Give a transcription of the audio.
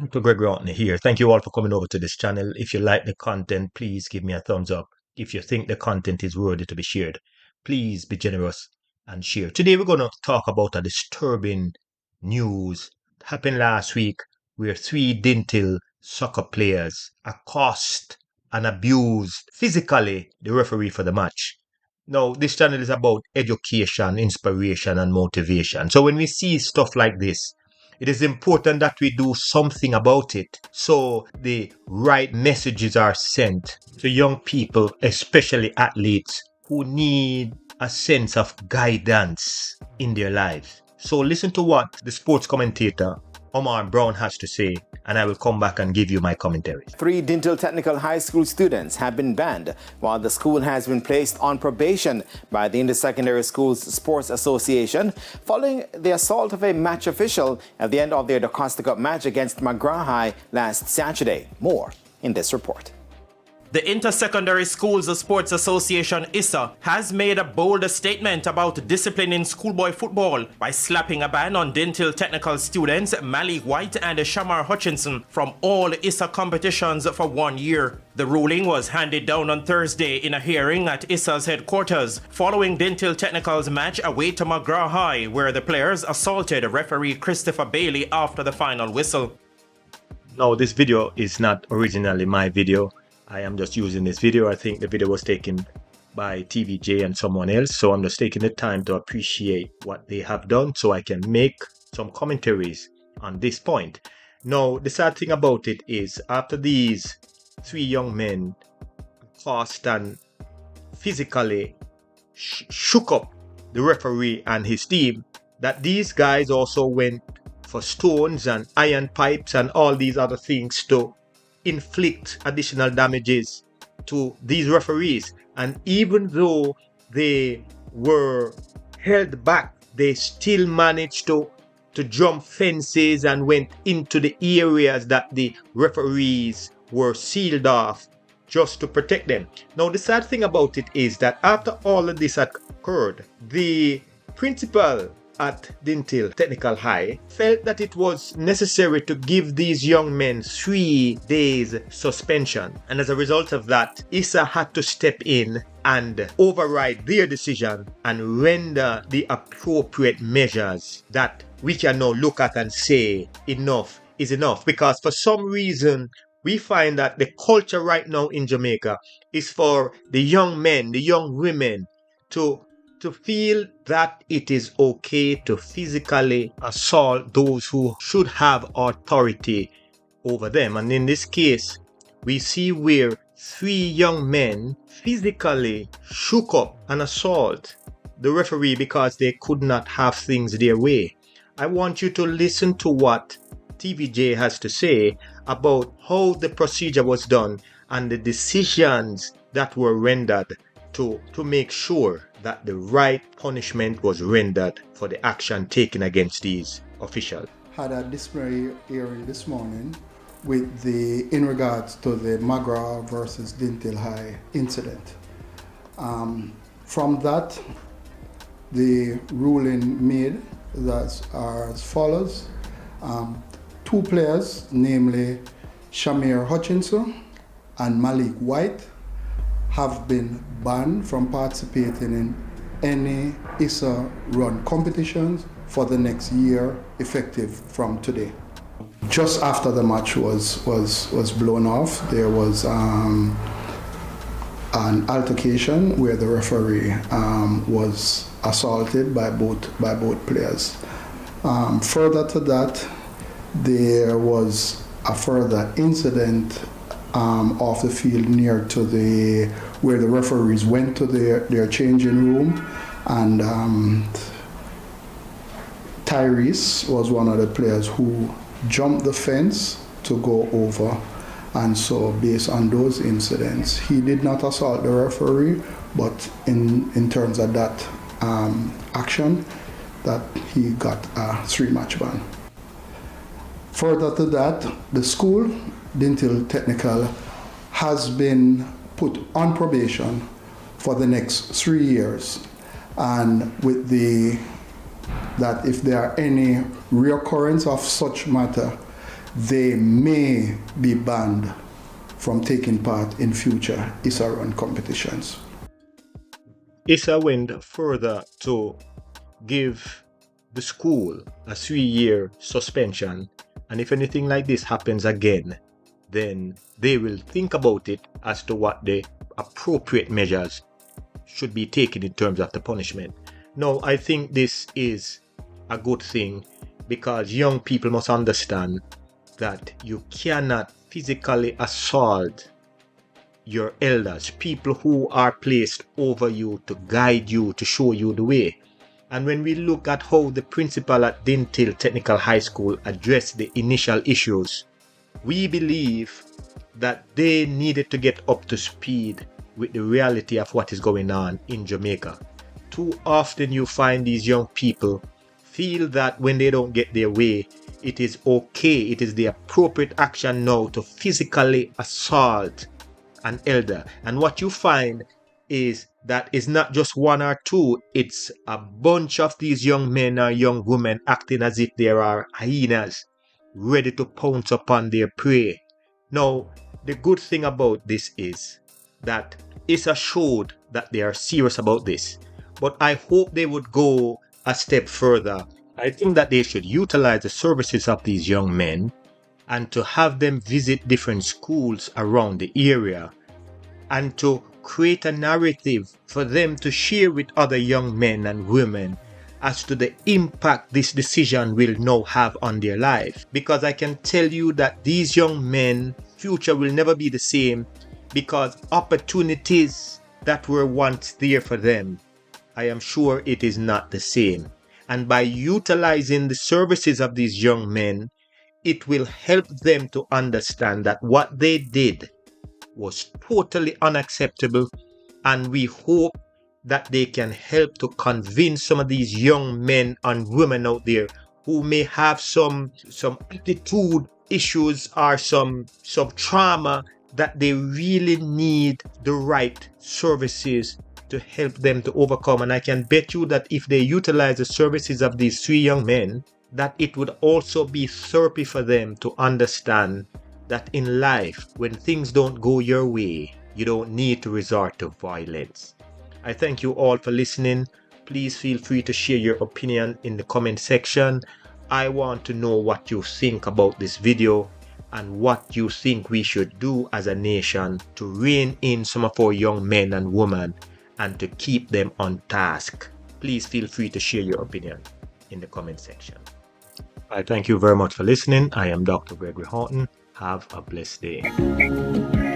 To Gregory Ortney here. Thank you all for coming over to this channel. If you like the content, please give me a thumbs up. If you think the content is worthy to be shared, please be generous and share. Today we're going to talk about a disturbing news that happened last week where three Dintill soccer players accosted and abused physically the referee for the match. Now, this channel is about education, inspiration, and motivation. So when we see stuff like this, it is important that we do something about it so the right messages are sent to young people, especially athletes who need a sense of guidance in their lives. So listen to what the sports commentator Omar Brown has to say, and I will come back and give you my commentary. 3 Dintill Technical High School students have been banned, while the school has been placed on probation by the Intersecondary Schools Sports Association following the assault of a match official at the end of their DaCosta Cup match against McGraw High last Saturday. More in this report. The Intersecondary Schools Sports Association, Issa, has made a bold statement about discipline in schoolboy football by slapping a ban on Dintill Technical students Malik White and Shamar Hutchinson from all Issa competitions for 1 year. The ruling was handed down on Thursday in a hearing at Issa's headquarters following Dintill Technical's match away to McGraw High, where the players assaulted referee Christopher Bailey after the final whistle. Now, this video is not originally my video. I am just using this video. I think the video was taken by TVJ and someone else. So I'm just taking the time to appreciate what they have done so I can make some commentaries on this point. Now, the sad thing about it is after these three young men caused and physically shook up the referee and his team, that these guys also went for stones and iron pipes and all these other things to inflict additional damages to these referees. And even though they were held back, they still managed to jump fences and went into the areas that the referees were sealed off just to protect them. Now, the sad thing about it is that after all of this had occurred, the principal at Dintill Technical High felt that it was necessary to give these young men 3 days suspension. And as a result of that, Issa had to step in and override their decision and render the appropriate measures that we can now look at and say enough is enough. Because for some reason, we find that the culture right now in Jamaica is for the young men, the young women to feel that it is okay to physically assault those who should have authority over them. And in this case, we see where 3 young men physically shook up and assault the referee because they could not have things their way. I want you to listen to what TVJ has to say about how the procedure was done and the decisions that were rendered to make sure that the right punishment was rendered for the action taken against these officials. Had a disciplinary hearing this morning in regards to the McGraw versus Dintill High incident. From that, the ruling made that are as follows. 2 players, namely Shamir Hutchinson and Malik White, have been banned from participating in any Issa run competitions for the next year, effective from today. Just after the match was blown off, there was an altercation where the referee was assaulted by both players. Further to that, there was a further incident off the field near to where the referees went to their changing room, and Tyrese was one of the players who jumped the fence to go over, and so based on those incidents, he did not assault the referee, but in terms of that action, that he got a 3-match ban. Further to that, the school, Dintill Technical, has been put on probation for the next 3 years, and with that if there are any reoccurrence of such matter, they may be banned from taking part in future Issa run competitions. Issa went further to give the school a 3-year suspension, and if anything like this happens again, then they will think about it as to what the appropriate measures should be taken in terms of the punishment. No, I think this is a good thing, because young people must understand that you cannot physically assault your elders, people who are placed over you to guide you, to show you the way. And when we look at how the principal at Dintill Technical High School addressed the initial issues, we believe that they needed to get up to speed with the reality of what is going on in Jamaica. Too often you find these young people feel that when they don't get their way, it is okay, it is the appropriate action now to physically assault an elder. And what you find is that it's not just one or two, it's a bunch of these young men or young women acting as if there are hyenas ready to pounce upon their prey. Now, the good thing about this is that Issa showed that they are serious about this, but I hope they would go a step further. I think that they should utilize the services of these young men and to have them visit different schools around the area and to create a narrative for them to share with other young men and women as to the impact this decision will now have on their life. Because I can tell you that these young men, future will never be the same, because opportunities that were once there for them, I am sure it is not the same. And by utilizing the services of these young men, it will help them to understand that what they did was totally unacceptable, and we hope that they can help to convince some of these young men and women out there who may have some attitude issues or some trauma, that they really need the right services to help them to overcome. And I can bet you that if they utilize the services of these 3 young men, that it would also be therapy for them to understand that in life, when things don't go your way, you don't need to resort to violence. I thank you all for listening. Please feel free to share your opinion in the comment section. I want to know what you think about this video and what you think we should do as a nation to rein in some of our young men and women and to keep them on task. Please feel free to share your opinion in the comment section. I thank you very much for listening. I am Dr. Gregory Horton. Have a blessed day.